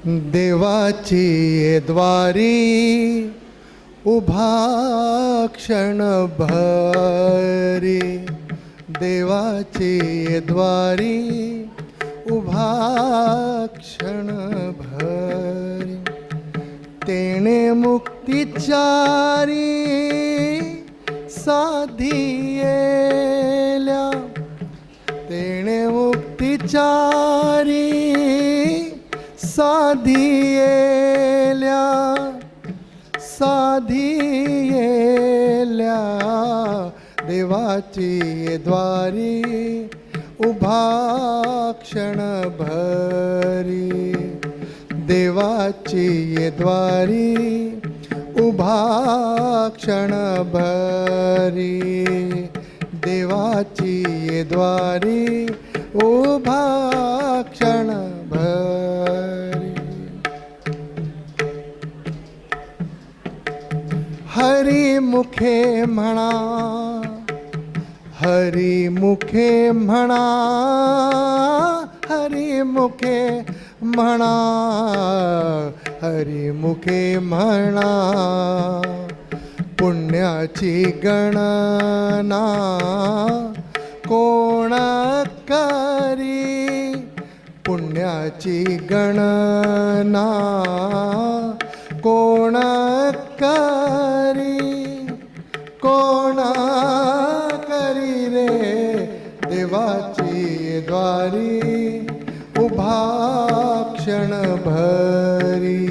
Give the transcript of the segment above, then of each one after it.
देवाची ये द्वारी उभा क्षणभरी, देवाची ये द्वारी उभा क्षणभरी, तेणे मुक्तिचारी साधियेल्या, तेणे मुक्तिचारी साधियेल्या, साधियेल्या, देवाची ये द्वारी उभा क्षणभरी, देवाची ये द्वारी उभा क्षणभरी, देवाची ये द्वारी उभा क्षणभरी. हरी मुखे म्हणा, हरी मुखे म्हणा, हरी मुखे म्हणा, हरी मुखे म्हणा, पुण्याची गणना कोण करी, पुण्याची गणना कोण करी, कोण करी रे, देवाची द्वारी उभा क्षणभरी,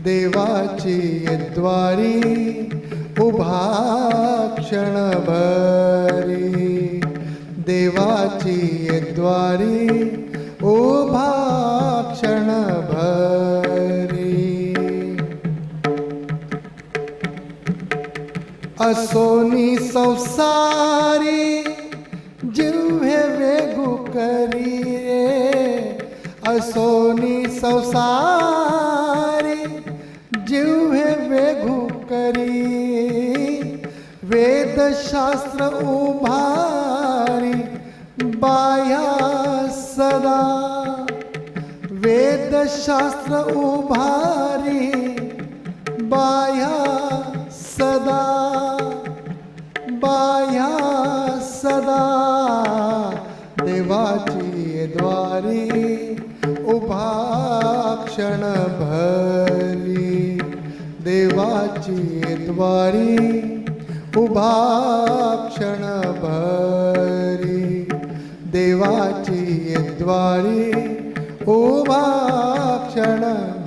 देवाची द्वारी उभा क्षणभरी, देवाची द्वारी उभा क्षणभरी. असोनी संसारी जिव्हे वेगू करी रे, असोनी संसारी जिव्हे वेगू करी, वेदशास्त्र उभारी बाया सदा, वेदशास्त्र उभारी बाया सदा, बाया सदा, देवाची द्वारी उभा क्षणभरी, देवाची द्वारी उभा क्षणभरी, देवाची द्वारी उभा क्षणभरी.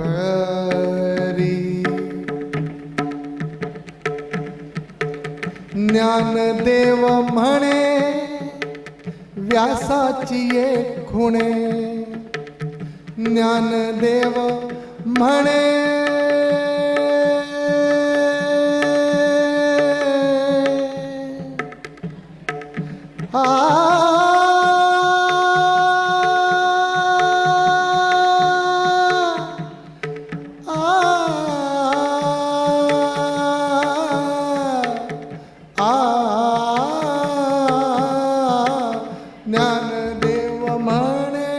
ज्ञानदेव म्हणे व्यासाची एक खुणे, ज्ञानदेव म्हणे आ ज्ञानदेव म्हणे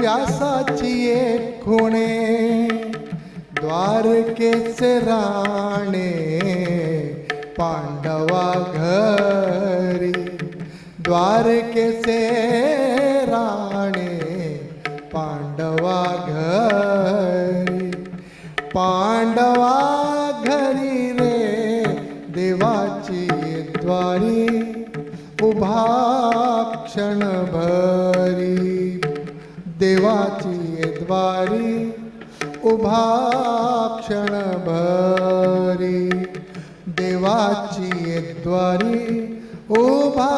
व्यासाची एक खुणे, द्वारकेचे राणे पांडवा घरी, द्वारकेचे राणे पांडवा घरी, पांडवा घरी रे, देवाची द्वारी उभा क्षणभरी, देवाची द्वारी उभा क्षणभरी, देवाची द्वारी उभा